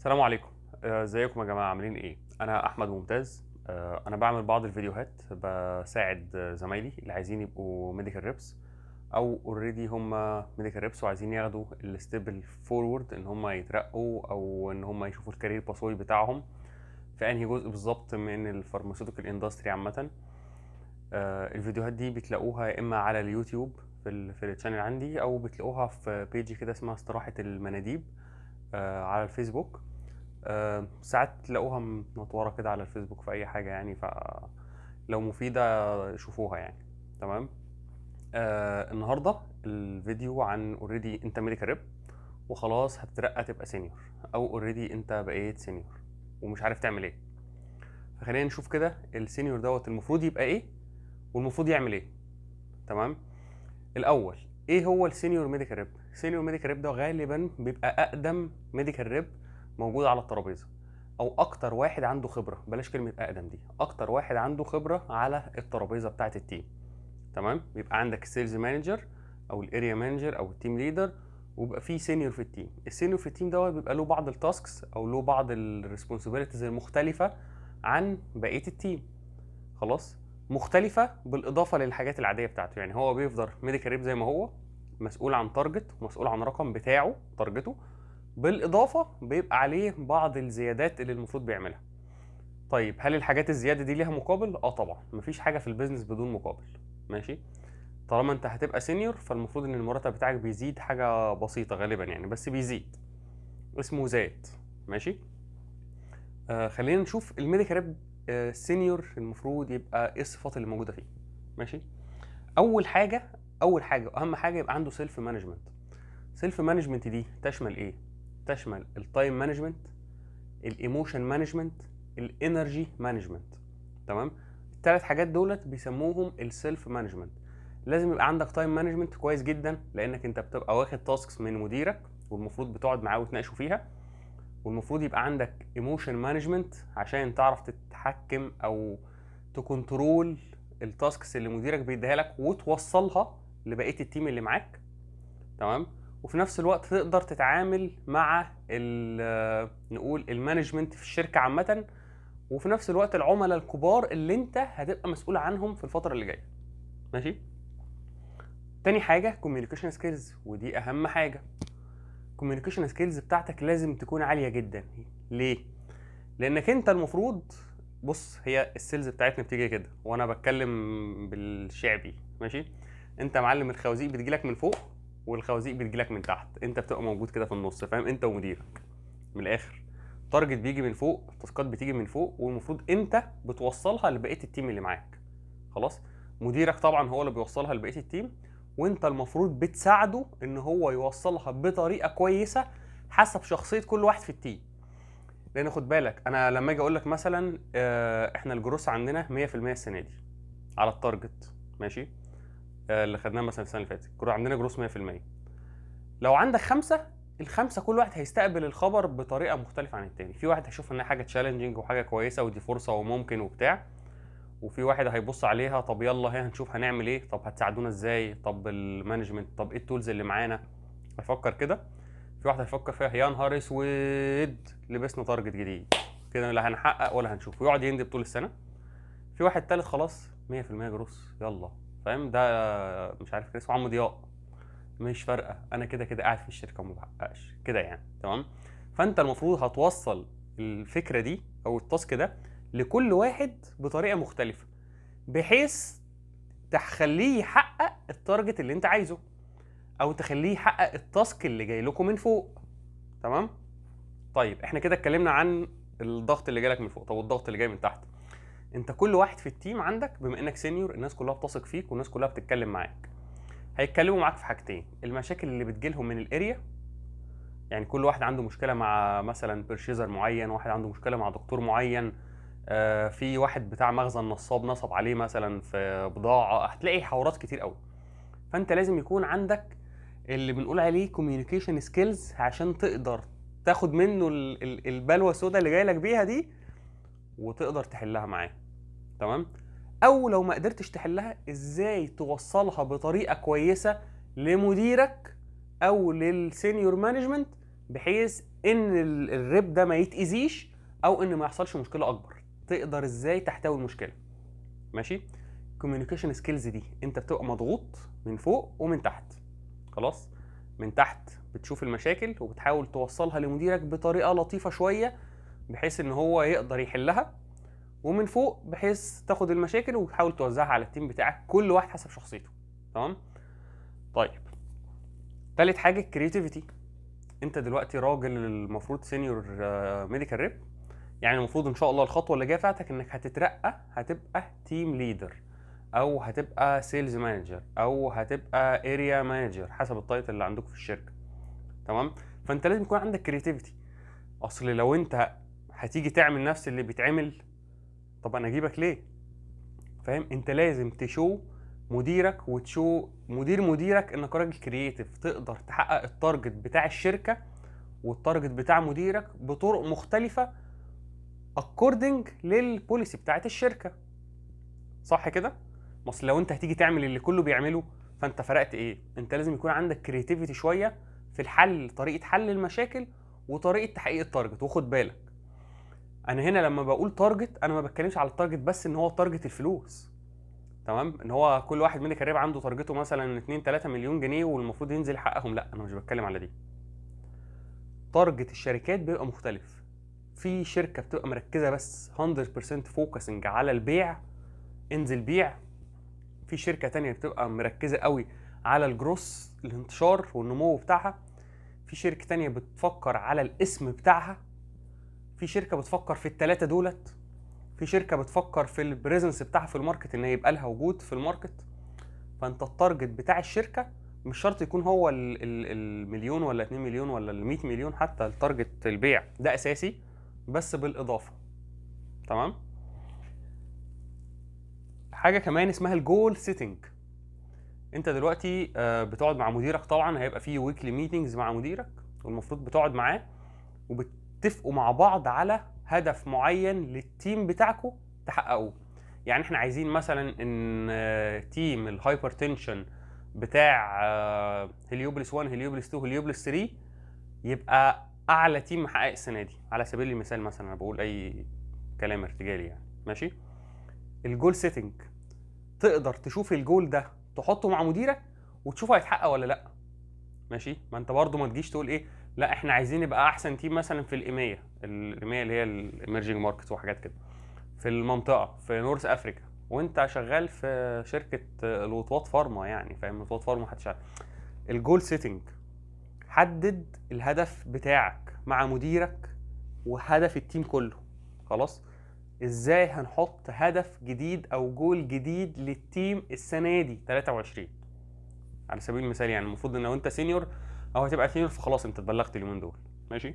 السلام عليكم. ازيكم يا جماعه، عاملين ايه؟ انا احمد ممتاز. انا بعمل بعض الفيديوهات بساعد زمايلي اللي عايزين يبقوا ميديكال ريبس او اوريدي هم ميديكال ريبس وعايزين ياخدوا الستيب الفورورد ان هم يترقوا او ان هم يشوفوا الكارير باسوي بتاعهم في انهي جزء بالظبط من الفارماسيوتيكال اندستري عامه. الفيديوهات دي بتلاقوها يا اما على اليوتيوب في الشانل عندي، او بتلاقوها في بيجي كده اسمها استراحه المناديب على الفيسبوك. ساعات تلاقوها منطورة كده على الفيسبوك في أي حاجة يعني، فلو مفيدة شوفوها يعني. تمام. النهاردة الفيديو عن اوريدي انت ميديكال ريب وخلاص هتترقى تبقى سينيور، او اوريدي انت بقيت سينيور ومش عارف تعمل ايه. فخلينا نشوف كده السينيور دوت المفروض يبقى ايه والمفروض يعمل ايه. تمام. الاول، ايه هو السينيور ميديكال ريب؟ السينيور ميديكال ريب ده غالبا بيبقى اقدم ميديكال ريب موجود على الترابيزه، او اكتر واحد عنده خبره، بلاش كلمه اقدم دي، اكتر واحد عنده خبره على الترابيزه بتاعه التيم. تمام. بيبقى عندك السيلز مانجر او الاريا مانجر او التيم ليدر، ويبقى في سينيور في التيم. السينيور في التيم ده بيبقى له بعض التاسكس او له بعض الريسبونسبيلتيز المختلفه عن بقيه التيم. خلاص. مختلفه بالاضافه للحاجات العاديه بتاعته، يعني هو بيفضل ميديكال ريب زي ما هو، مسؤول عن تارجت ومسؤول عن رقم بتاعه تارجته، بالاضافه بيبقى عليه بعض الزيادات اللي المفروض بيعملها. طيب هل الحاجات الزياده دي ليها مقابل؟ طبعا، مفيش حاجه في البيزنس بدون مقابل. ماشي. طالما انت هتبقى سينيور فالمفروض ان المرتب بتاعك بيزيد حاجه بسيطه غالبا يعني، بس بيزيد، اسمه زاد. ماشي. خلينا نشوف الميديكال ريب سينيور المفروض يبقى ايه الصفات اللي موجوده فيه. ماشي. اول حاجه، اهم حاجه يبقى عنده سيلف مانجمنت. سيلف مانجمنت دي تشمل ايه؟ تشمل التايم مانجمنت، الايموشن مانجمنت، الانرجي مانجمنت. تمام. الثلاث حاجات دولت بيسموهم السيلف مانجمنت. لازم يبقى عندك تايم مانجمنت كويس جدا، لانك انت بتبقى واخد تاسكس من مديرك والمفروض بتقعد معاه وتناقشوا فيها. والمفروض يبقى عندك ايموشن مانجمنت عشان تعرف تتحكم او تكنترول التاسكس اللي مديرك بيديها لك وتوصلها لبقيه التيم اللي معاك. تمام. وفي نفس الوقت تقدر تتعامل مع نقول المانجمنت في الشركه عامه، وفي نفس الوقت العملاء الكبار اللي انت هتبقى مسؤول عنهم في الفتره اللي جايه. ماشي. تاني حاجه كوميونيكيشن سكيلز، ودي اهم حاجه. الكوميونيكيشن سكيلز بتاعتك لازم تكون عاليه جدا. ليه؟ لانك انت المفروض، بص، هي السيلز بتاعتنا بتيجي كده وانا بتكلم بالشعبي. ماشي. انت معلم الخوازيق بتجيلك من فوق والخوازيق بتجيلك من تحت، انت بتبقى موجود كده في النص، فاهم؟ انت ومديرك من الاخر. تارجت بيجي من فوق، التاسكات بتيجي من فوق، والمفروض انت بتوصلها لبقيه التيم اللي معاك. خلاص. مديرك طبعا هو اللي بيوصلها لبقيه التيم، وانت المفروض بتساعده ان هو يوصلها بطريقه كويسه حسب شخصيه كل واحد في التيم. لان خد بالك، انا لما اجي اقول لك مثلا احنا الجروس عندنا 100% السنه دي على التارجت. ماشي. اللي خدناه مثلا السنه اللي فاتت عندنا جروس 100%. لو عندك خمسه، الخمسه كل واحد هيستقبل الخبر بطريقه مختلفه عن التاني. في واحد هيشوف انها حاجه تشالنجينج وحاجه كويسه ودي فرصه وممكن وبتاع، وفي واحد هيبص عليها طب يلا هي هنشوف هنعمل ايه، طب هتساعدونا ازاي، طب المانجمنت، طب ايه التولز اللي معانا. هيفكر كده. في واحد هيفكر فيها يا نهار اسود لبسنا تارجت جديد كده لا هنحقق ولا هنشوف، ويقعد يندب طول السنه. في واحد تالت خلاص 100% جروس يلا، فاهم؟ ده مش عارف كان اسمه عمرو ضياء، مش فارقه انا كده كده قاعد في الشركه وما بحققش كده يعني. تمام. فانت المفروض هتوصل الفكره دي او التاسك ده لكل واحد بطريقه مختلفه، بحيث تخليه يحقق التارجت اللي انت عايزه، او تخليه يحقق التاسك اللي جاي لكم من فوق. تمام. طيب احنا كده اتكلمنا عن الضغط اللي جاي لك من فوق. طب والضغط اللي جاي من تحت؟ انت كل واحد في التيم عندك بما انك سينيور، الناس كلها بتثق فيك والناس كلها بتتكلم معاك. هيتكلموا معاك في حاجتين: المشاكل اللي بتجيلهم من الاريا، يعني كل واحد عنده مشكله مع مثلا بيرشيزر معين، واحد عنده مشكله مع دكتور معين، في واحد بتاع مخزن نصاب نصب عليه مثلا في بضاعه، هتلاقي حوارات كتير قوي. فانت لازم يكون عندك اللي بنقول عليه كوميونيكيشن سكيلز عشان تقدر تاخد منه البلوه السوداء اللي جاي لك بيها دي وتقدر تحلها معاه. تمام. او لو ما قدرتش تحلها، ازاي توصلها بطريقه كويسه لمديرك او للسينيور مانجمنت، بحيث ان الريب ده ما يتاذيش او ان ما يحصلش مشكله اكبر. تقدر ازاي تحتوي المشكله؟ ماشي. كوميونيكيشن سكيلز دي انت بتبقى مضغوط من فوق ومن تحت. خلاص، من تحت بتشوف المشاكل وبتحاول توصلها لمديرك بطريقه لطيفه شويه بحيث ان هو يقدر يحلها، ومن فوق بحيث تاخد المشاكل وتحاول توزعها على التيم بتاعك، كل واحد حسب شخصيته. تمام. طيب، تالت حاجه الكرياتيفيتي. انت دلوقتي راجل المفروض سينيور ميديكال ريب، يعني المفروض ان شاء الله الخطوه اللي جايه بتاعتك انك هتترقى، هتبقى تيم ليدر او هتبقى سيلز مانجر او هتبقى اريا مانجر حسب التايتل اللي عندكم في الشركه. تمام. فانت لازم يكون عندك كرياتيفيتي. اصل لو انت هتيجي تعمل نفس اللي بيتعمل، طب انا اجيبك ليه؟ فاهم؟ انت لازم تشو مديرك وتشو مديرك انك راجل كرياتيف، تقدر تحقق التارجت بتاع الشركه والتارجت بتاع مديرك بطرق مختلفه اكوردنج للبوليسي بتاعت الشركه. صح كده؟ اصل لو انت هتيجي تعمل اللي كله بيعمله فانت فرقت ايه؟ انت لازم يكون عندك كرياتيفيتي شويه في الحل، طريقه حل المشاكل وطريقه تحقيق التارجت. وخد بالك، انا هنا لما بقول تارجت انا ما بتكلمش على التارجت بس ان هو تارجت الفلوس. تمام، ان هو كل واحد من الكارير عنده تارجته مثلا 2 3 مليون جنيه والمفروض ينزل يحققهم. لا، انا مش بتكلم على دي. تارجت الشركات بيبقى مختلف. في شركه بتبقى مركزه بس 100% فوكسنج على البيع، انزل بيع. في شركه تانية بتبقى مركزه قوي على الجروس، الانتشار والنمو بتاعها. في شركه تانية بتفكر على الاسم بتاعها. في شركه بتفكر في الثلاثه دولت. في شركه بتفكر في البريزنس بتاعها في الماركت، ان يبقى لها وجود في الماركت. فانت التارجت بتاع الشركه مش شرط يكون هو المليون ولا 2 مليون ولا ال 100 مليون، حتى التارجت البيع ده اساسي بس بالاضافه. تمام. حاجه كمان اسمها الجول سيتنج. انت دلوقتي بتقعد مع مديرك، طبعا هيبقى فيه ويكلي ميتنجز مع مديرك، والمفروض بتقعد معاه وبتتفقوا مع بعض على هدف معين للتيم بتاعكم تحققوه. يعني احنا عايزين مثلا ان تيم الهايبرتنشن بتاع هليوبلس 1 هليوبلس 2 هليوبلس 3 يبقى اعلى تيم محقق السنه دي، على سبيل المثال. مثلا انا بقول اي كلام ارتجالي يعني. ماشي. الجول سيتنج، تقدر تشوف الجول ده تحطه مع مديرك وتشوفه هيتحقق ولا لا. ماشي. ما انت برضو ما تجيش تقول ايه، لا احنا عايزين نبقى احسن تيم مثلا في الإيمية اللي هي الاميرجنج ماركتس وحاجات كده، في المنطقه في نورث افريكا، وانت شغال في شركه الوطواط فارما، يعني فاهم؟ الوطواط فارما هتشتغل. الجول سيتنج، حدد الهدف بتاعك مع مديرك وهدف التيم كله. خلاص، ازاي هنحط هدف جديد او جول جديد للتيم السنه دي 23 على سبيل المثال. يعني المفروض ان لو انت سينيور او هتبقى سينيور فخلاص انت اتبلغت اليومين دول. ماشي.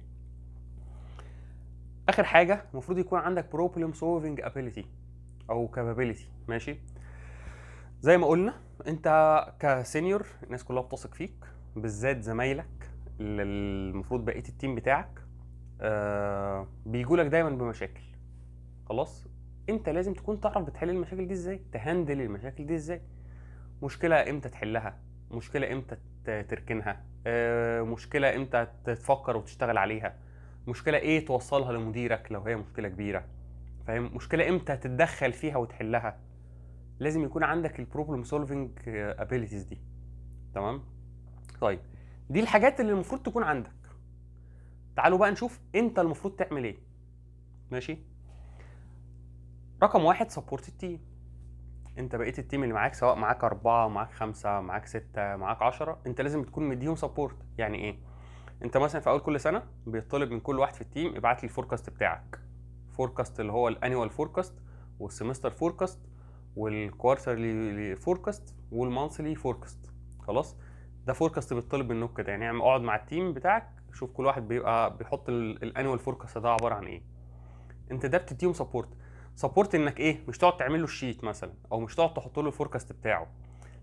اخر حاجه المفروض يكون عندك بروبلم سولفنج ابيليتي او كابابيليتي. ماشي. زي ما قلنا، انت كسينيور الناس كلها بتثق فيك، بالذات زمايلك اللي المفروض بقيه التيم بتاعك بيجوا لك دايما بمشاكل. خلاص، انت لازم تكون تعرف بتحل المشاكل دي ازاي، تهندل المشاكل دي ازاي. مشكله امتى تحلها، مشكله امتى تركنها، مشكله امتى تفكر وتشتغل عليها، مشكله ايه توصلها لمديرك لو هي مشكله كبيره. فاهم؟ مشكله امتى تتدخل فيها وتحلها. لازم يكون عندك البروبلم سولفنج ابيليتيز دي. تمام. طيب، دي الحاجات اللي المفروض تكون عندك. تعالوا بقى نشوف انت المفروض تعمل ايه. ماشي. رقم واحد، سبورت التيم. انت بقيت التيم اللي معاك، سواء معاك 4 معاك 5 معاك 6 معاك 10، انت لازم تكون مديهم سبورت. يعني ايه؟ انت مثلا في اول كل سنه بيطلب من كل واحد في التيم ابعت لي الفوركاست بتاعك. فوركاست اللي هو الانيوال فوركاست والسمستر فوركاست والكوارترلي فوركاست والمانثلي فوركاست. خلاص، ده فوركاست بيطلب منك كده. يعني اقعد مع التيم بتاعك، شوف كل واحد بيبقى بيحط الانيوال فوركاست ده عباره عن ايه. انت ده بتديهم سبورت. سبورت انك ايه؟ مش تقعد تعمل له الشيت مثلا، او مش تقعد تحط له الفوركاست بتاعه.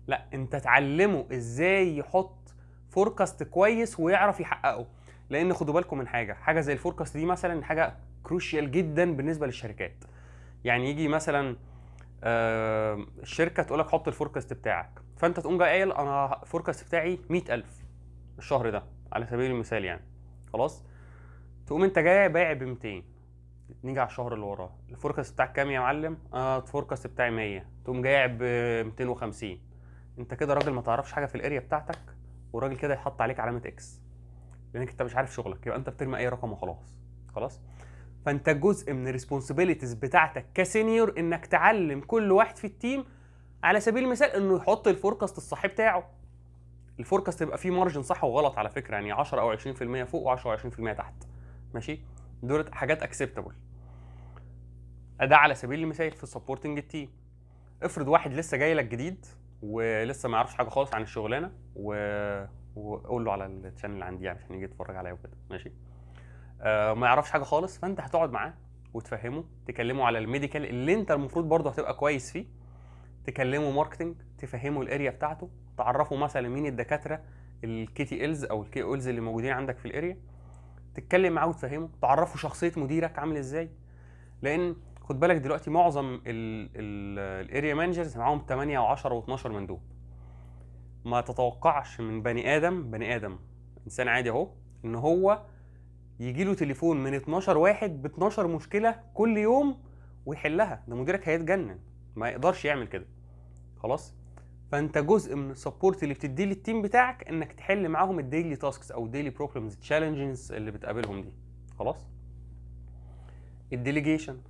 لا، انت تعلمه ازاي يحط فوركاست كويس ويعرف يحققه. لان خدوا بالكم من حاجه زي الفوركاست دي مثلا حاجه كروشيال جدا بالنسبه للشركات. يعني يجي مثلا الشركه تقول لك حط الفوركاست بتاعك، فانت تقوم جاي قايل انا الفوركاست بتاعي 100,000 الشهر ده على سبيل المثال يعني. خلاص، تقوم انت جاي بايع ب 200. نيجي على الشهر اللي وراه، الفوركاست بتاعك كام يا معلم؟ الفوركاست بتاعي 100. تقوم جاي ب 250. انت كده راجل ما تعرفش حاجه في الاريا بتاعتك، وراجل كده يحط عليك علامه اكس، لانك انت مش عارف شغلك، يبقى انت بترمي اي رقم وخلاص. خلاص. فانت جزء من الريسبونسبيلتيز بتاعتك كسينيور انك تعلم كل واحد في التيم، على سبيل المثال انه يحط الفوركاست الصح بتاعه. الفوركاست يبقى فيه مارجن صح وغلط على فكره، يعني 10 او 20% فوق و10 او 20% تحت. ماشي؟ دول حاجات اكسبتابل. ده على سبيل المثال في سبورتنج التيم. افرض واحد لسه جاي لك جديد ولسه ما يعرفش حاجه خالص عن الشغلانه، وقول له على الشانل اللي عندي يعني عشان يجي يتفرج عليا وكده. ماشي؟ ما يعرفش حاجه خالص، فانت هتقعد معاه وتفهمه، تكلمه على الميديكال اللي انت المفروض برضه هتبقى كويس فيه، تكلمه ماركتنج، تفهمه الاريا بتاعته، تعرفه مثلا مين الدكاتره الكي تي الز او الكي اولز اللي موجودين عندك في الاريا، تتكلم معاه وتفهمه، تعرفه شخصيه مديرك عامل ازاي. لان خد بالك دلوقتي معظم الاريا مانجرز معاهم 8 و10 و12 مندوب. ما تتوقعش من بني ادم انسان عادي اهو ان هو يجي له تليفون من 12 واحد ب 12 مشكله كل يوم ويحلها. ده مديرك هيتجنن، ما يقدرش يعمل كده. خلاص. فانت جزء من السبورت اللي بتديه للتيم بتاعك انك تحل معاهم الديلي تاسكس او الديلي بروبلمز تشالنجز اللي بتقابلهم دي. خلاص. الديليجيشن،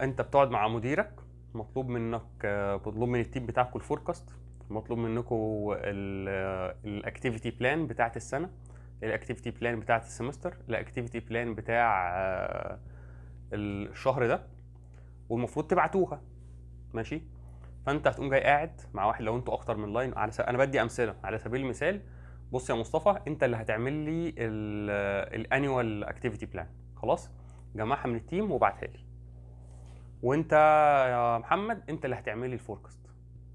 انت بتقعد مع مديرك، مطلوب من التيم بتاعكم الفوركاست، مطلوب منكم الاكتيفيتي بلان بتاعت السنه، الاكتيفيتي بلان بتاعت السمستر، الاكتيفيتي بلان بتاع الشهر ده، والمفروض تبعتوها. ماشي؟ فانت هتقوم جاي قاعد مع واحد، لو انتوا اكتر من لاين، انا بدي امثله على سبيل المثال. بص يا مصطفى، انت اللي هتعمل لي الانيوال اكتيفيتي بلان. خلاص؟ جمعها من التيم وابعتها لي. وانت يا محمد انت اللي هتعمل لي الفوركاست.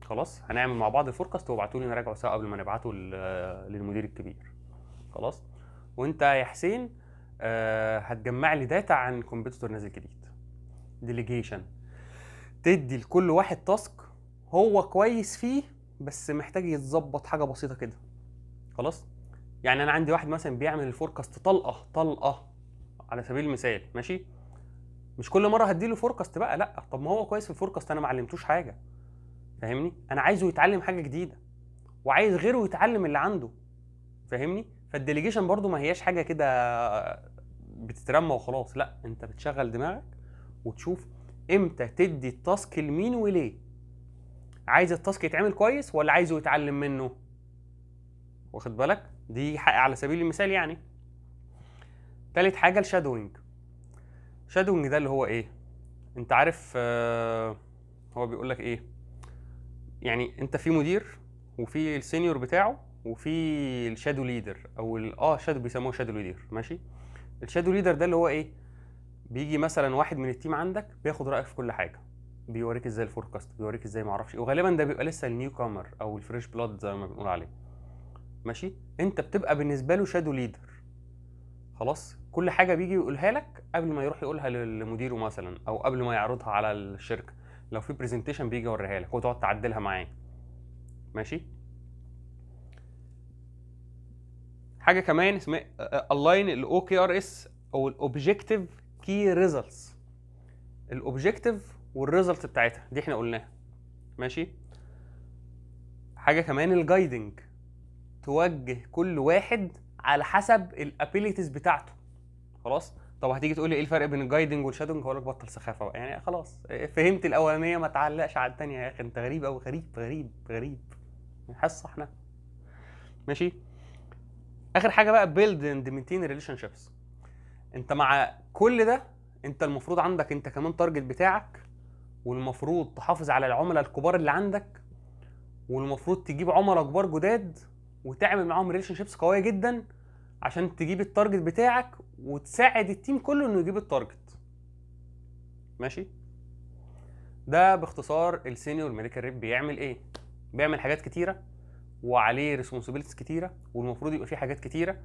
خلاص؟ هنعمل مع بعض الفوركاست وابعتوا لي نراجعه سوا قبل ما نبعته للمدير الكبير. خلاص؟ وانت يا حسين هتجمع لي داتا عن كومبيتيتور نازل جديد. ديليجيشن، تدي لكل واحد تاسك هو كويس فيه بس محتاج يتظبط حاجه بسيطه كده. خلاص؟ يعني انا عندي واحد مثلا بيعمل الفوركاست طلقه على سبيل المثال. ماشي؟ مش كل مره هديله فوركاست بقى، لا. طب ما هو كويس في الفوركاست، انا ما علمتوش حاجه. فاهمني؟ انا عايزه يتعلم حاجه جديده، وعايز غيره يتعلم اللي عنده. فاهمني؟ فالديليجيشن برضو ما هياش حاجه كده بتترمى وخلاص، لا. انت بتشغل دماغك وتشوف امتى تدي التاسك لمين وليه. عايز التاسك يتعمل كويس ولا عايزه يتعلم منه؟ واخد بالك؟ دي حق على سبيل المثال يعني. تالت حاجه الشادوينج. شادوينج ده اللي هو ايه؟ انت عارف هو بيقول لك ايه؟ يعني انت في مدير، وفي السينيور بتاعه، وفي الشادو ليدر، او شادو بيسموه شادو ليدر. ماشي؟ الشادو ليدر ده اللي هو ايه؟ بيجي مثلا واحد من التيم عندك بياخد رايك في كل حاجه، بيوريك ازاي الفوركاست، بيوريك ازاي ما اعرفش ايه، وغالبا ده بيبقى لسه النيو كامر او الفريش بلاد زي ما بنقول عليه. ماشي؟ انت بتبقى بالنسبه له شادو ليدر. خلاص؟ كل حاجه بيجي يقولها لك قبل ما يروح يقولها لمديره مثلا، او قبل ما يعرضها على الشركه. لو في برزنتيشن بيجي يوريها لك وتقعد تعدلها معاه. ماشي؟ حاجه كمان اسمها الاين الاو كي ار اس او الاوبجكتيف كي ريزلتس. الاوبجكتيف والريزلت بتاعتها دي احنا قلناها. ماشي؟ حاجه كمان الجايدنج، توجه كل واحد على حسب الابيليتيز بتاعته. خلاص؟ طب هتيجي تقول لي ايه الفرق بين الجايدنج والشادونج؟ هقول لك بطل سخافه بقى، يعني خلاص فهمت الاولانيه ما تعلقش على الثانيه يا اخي. انت غريب قوي، غريب. حصه احنا. ماشي؟ اخر حاجه بقى بيلد اند مينتين ريليشن شيبس. انت مع كل ده انت المفروض عندك انت كمان تارجت بتاعك، والمفروض تحافظ على العملاء الكبار اللي عندك، والمفروض تجيب عملاء كبار جداد وتعمل معاهم ريليشن شيبس قويه جدا عشان تجيب التارجت بتاعك وتساعد التيم كله انه يجيب التارجت. ماشي؟ ده باختصار السينيور ميديكال ريب بيعمل ايه. بيعمل حاجات كتيره وعليه ريسبونسبيلتيز كتيره، والمفروض يبقى فيه حاجات كتيره،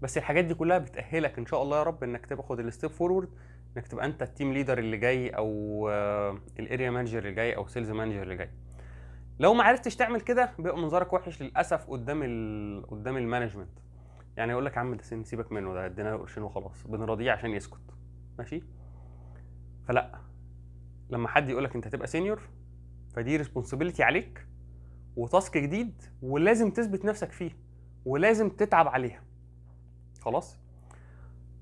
بس الحاجات دي كلها بتأهلك ان شاء الله يا رب انك تاخد الستيب فورورد، انك تبقى انت التيم ليدر اللي جاي، او الاريا مانجر اللي جاي، او سيلز مانجر اللي جاي. لو ما عرفتش تعمل كده بيبقى منظرك وحش للاسف قدام المانجمنت. يعني يقول لك يا عم ده سن، سيبك منه، ده ادينا له قرشين وخلاص، بنراضيه عشان يسكت. ماشي. فلا، لما حد يقول لك انت هتبقى سينيور، فدي ريسبونسبيلتي عليك وتاسك جديد، ولازم تثبت نفسك فيه ولازم تتعب عليها. خلاص.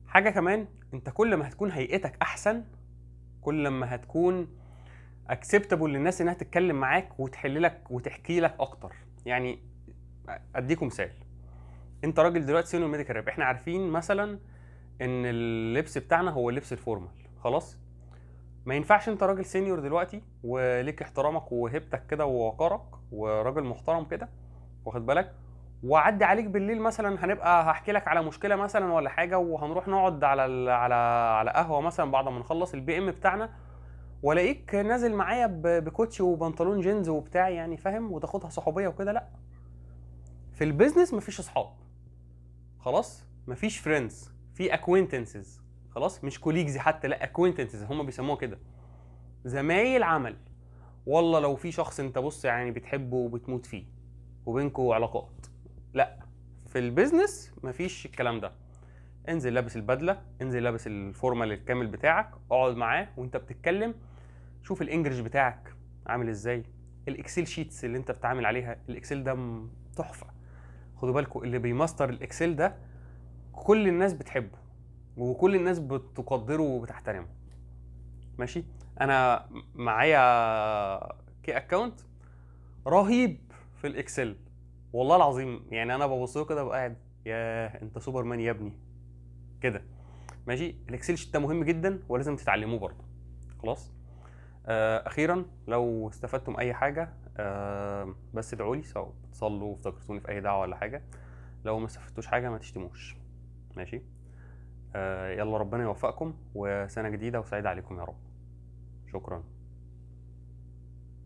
حاجه كمان، انت كل ما هتكون هيئتك احسن، كل ما هتكون اكسبتابل للناس انها تتكلم معاك وتحل لك وتحكي لك اكتر. يعني اديكم مثال، انت راجل دلوقتي سينيور ميديكال ريب، احنا عارفين مثلا ان اللبس بتاعنا هو اللبس الفورمال. خلاص. ما ينفعش انت راجل سينيور دلوقتي وليك احترامك وهيبتك كده ووقارك وراجل محترم كده، واخد بالك، واعدي عليك بالليل مثلا، هنبقى هحكي لك على مشكله مثلا ولا حاجه، وهنروح نقعد على قهوه مثلا بعد ما نخلص البي ام بتاعنا، والاقيك نازل معايا بكوتشي وبنطلون جينز وبتاع، يعني فاهم، وتاخدها صحوبيه وكده. لا، في البيزنس مفيش اصحاب. خلاص. مفيش فريندز، في اكوينتنسز. خلاص. مش كوليجز حتى، لا اكوينتنسز هم بيسموها كده، زمايل عمل. والله لو في شخص انت بص يعني بتحبه وبتموت فيه وبينكوا علاقات، لا، في البيزنس مفيش الكلام ده. انزل لابس البدله، انزل لابس الفورمال الكامل بتاعك، اقعد معاه وانت بتتكلم، شوف الانجليش بتاعك عامل ازاي، الاكسل شيتس اللي انت بتتعامل عليها، الاكسل ده تحفه. خدوا بالكم، اللي بيماستر الاكسل ده كل الناس بتحبه وكل الناس بتقدره وبتحترمه. ماشي. انا معايا كي اكونت رهيب في الاكسل، والله العظيم. يعني انا ببص له كده ببقى قاعد، ياه انت سوبرمان يا ابني كده. ماشي. الاكسل شيت ده مهم جدا ولازم تتعلموه برضه. خلاص. اخيرا، لو استفدتم اي حاجه بس ادعوا لي، سواء تصلوا وافتكرتوني في اي دعوه ولا حاجه. لو ما استفدتوش حاجه ما تشتموش. ماشي. يلا ربنا يوفقكم، وسنه جديده وسعيده عليكم يا رب. شكرا.